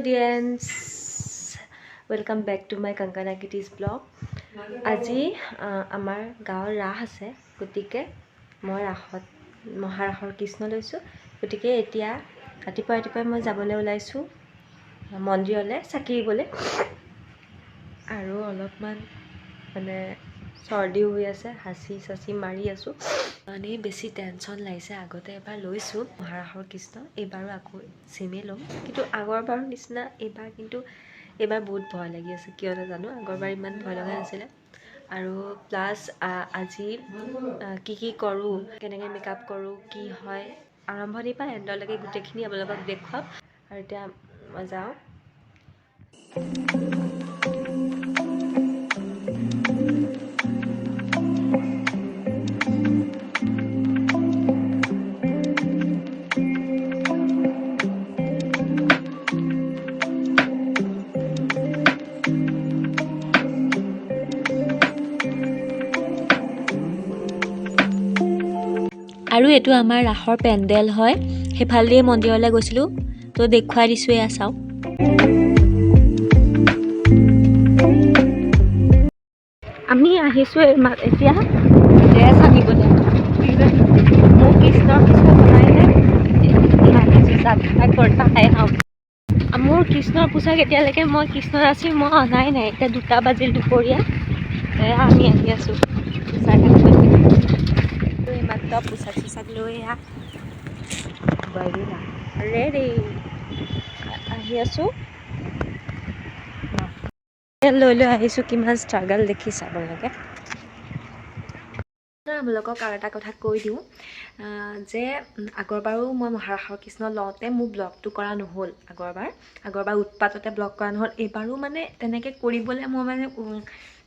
audience, welcome back to my Kangkana Kitty's blog. আজি আমাৰ গাঁৱৰ ৰাস আছে, গতিকে মই ৰাসত মহাৰাসৰ কৃষ্ণ লৈছোঁ। গতিকে এতিয়া ৰাতিপুৱাই মই যাবলৈ ওলাইছোঁ মন্দিৰলৈ চাকি দিবলৈ। আৰু অলপমান মানে চৰ্দিও হৈ আছে, হাঁচি চাচি মাৰি আছোঁ। মানে বেছি টেনশ্যন লাগিছে। আগতে এবাৰ লৈছোঁ মহাৰাসৰ কৃষ্ণ, এইবাৰো আকৌ চিমে ল'ম, কিন্তু আগৰবাৰৰ নিচিনা এইবাৰ বহুত ভয় লাগি আছে, কিয় নাজানো। আগৰবাৰ ইমান ভয় লগা নাছিলে। আৰু প্লাছ আজি কি কৰোঁ, কেনেকৈ মেকআপ কৰোঁ, কি হয়, আৰম্ভণিৰ পৰা এণ্ডলৈকে গোটেইখিনি আপোনালোকক দেখুৱাম। আৰু এতিয়া মই যাওঁ। আৰু এইটো আমাৰ ৰাসৰ পেণ্ডেল হয়, সেইফালেদিয়ে মন্দিৰলৈ গৈছিলোঁ, তো দেখুৱাই দিছোঁ। এয়া চাওক। আমি আহিছোঁ এতিয়া ড্ৰেছ আনিবলৈ। মোৰ কৃষ্ণৰ মোৰ কৃষ্ণৰ পোছাক এতিয়ালৈকে মই কৃষ্ণ নাচি মই অনাই নাই। এতিয়া 2টা বাজিল দুপৰীয়া, আমি আহি আছোঁ পোছাক মাত্ৰ পোছাক লৈ ৰেডি আহি আছোঁ। লৈ আহিছোঁ, কিমান ষ্ট্ৰাগল দেখিছে আপোনালোকে। আপোনালোকক আৰু এটা কথা কৈ দিওঁ যে আগৰবাৰো মই মহাৰাসৰ কৃষ্ণ লওঁতে মোৰ ব্লগটো কৰা নহ'ল। আগৰবাৰ উৎপাততে ব্লগ কৰা নহ'ল। এইবাৰো মানে তেনেকৈ কৰিবলৈ মই মানে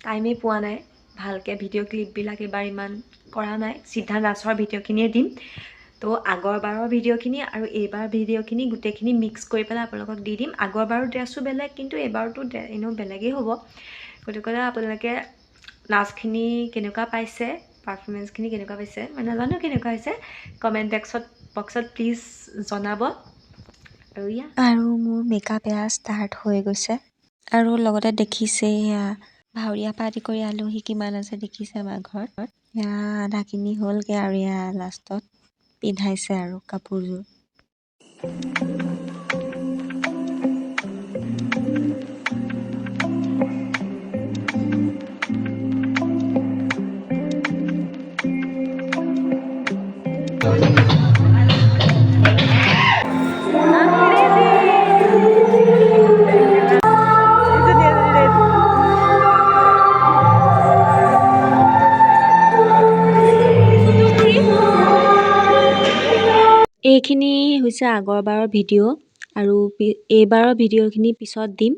টাইমেই পোৱা নাই। ভালকৈ ভিডিঅ' ক্লিপবিলাক এইবাৰ ইমান কৰা নাই, চিধা নাচৰ ভিডিঅ'খিনিয়ে দিম। তো আগৰবাৰৰ ভিডিঅ'খিনি আৰু এইবাৰ ভিডিঅ'খিনি গোটেইখিনি মিক্স কৰি পেলাই আপোনালোকক দি দিম। আগৰবাৰৰ ড্ৰেছো বেলেগ, কিন্তু এইবাৰতো এনেও বেলেগেই হ'ব। গতিকে আপোনালোকে নাচখিনি কেনেকুৱা পাইছে, পাৰফৰ্মেঞ্চখিনি কেনেকুৱা পাইছে, মই নাজানো কেনেকুৱা হৈছে, কমেণ্ট বক্সত প্লিজ জনাব। আৰু মোৰ মেকআপ ষ্টাৰ্ট হৈ গৈছে। আৰু লগতে দেখিছে ভাৱৰীয়া পৰা আদি কৰি আলহী কিমান আছে দেখিছে আমাৰ ঘৰত। আধাখিনি হ'লগৈ আৰু লাষ্টত পিন্ধাইছে আৰু কাপোৰযোৰ। এইখিনি হৈছে আগৰবাৰৰ ভিডিঅ' আৰু এইবাৰৰ ভিডিঅ'খিনি পিছত দিম।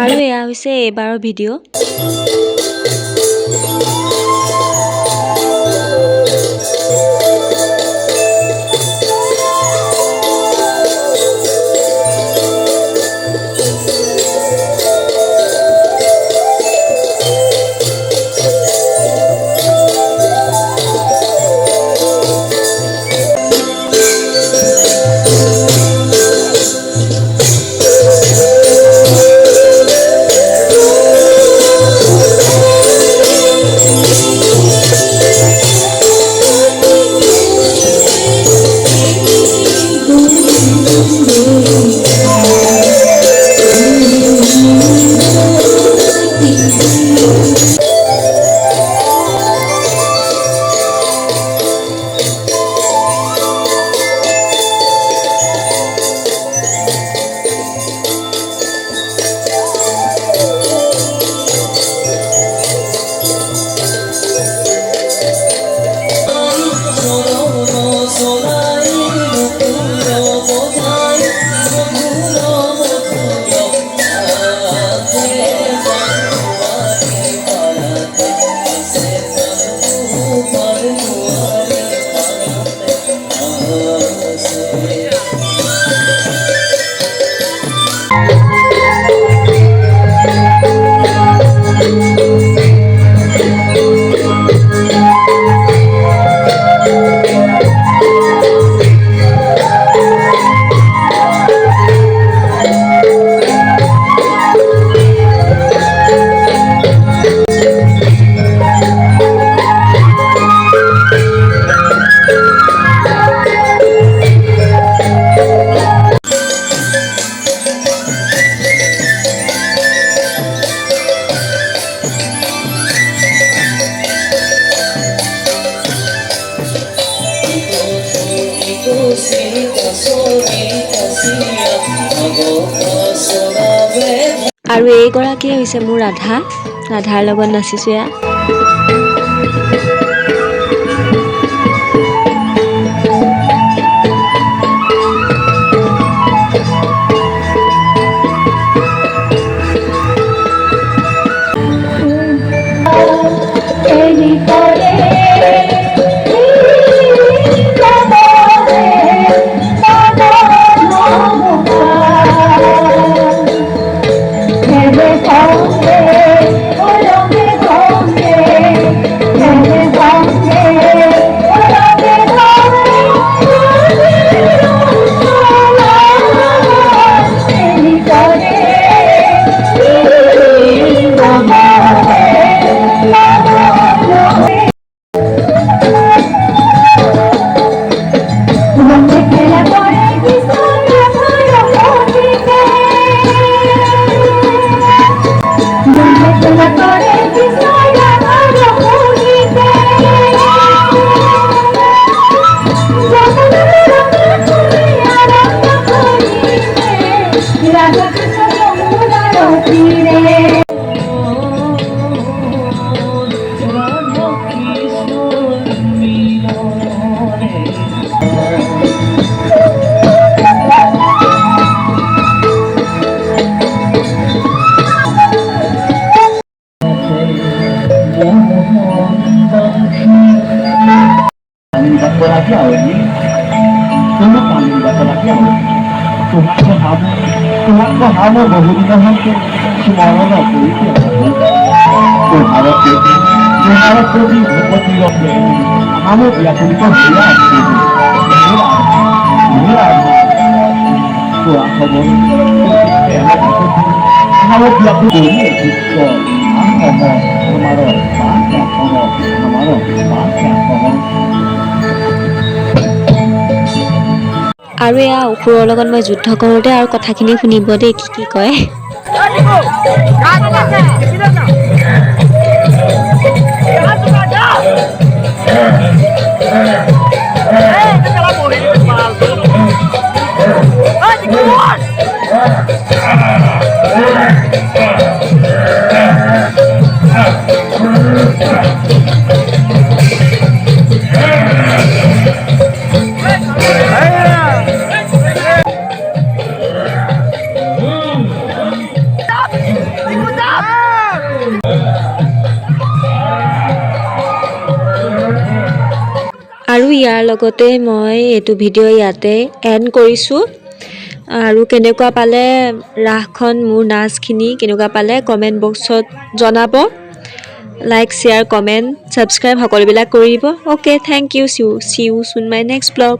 আৰু এয়া হৈছে এইবাৰৰ ভিডিঅ'। আৰু এইগৰাকীয়ে হৈছে মোৰ ৰাধা। ৰাধাৰ লগত নাচিছোঁ এয়া। আৰু এয়া অসুৰৰ লগত মই যুদ্ধ কৰোঁতে আৰু কথাখিনি শুনিব দেই, কি কয়। ইয়াৰ লগতে মই এইটো ভিডিঅ' ইয়াতে এণ্ড কৰিছোঁ। আৰু কেনেকুৱা পালে ৰাসখন, মোৰ নাচখিনি কেনেকুৱা পালে কমেণ্ট বক্সত জনাব। লাইক, শ্বেয়াৰ, কমেণ্ট, ছাবস্ক্ৰাইব সকলোবিলাক কৰি দিব। Okay, thank you, see you soon my next blog.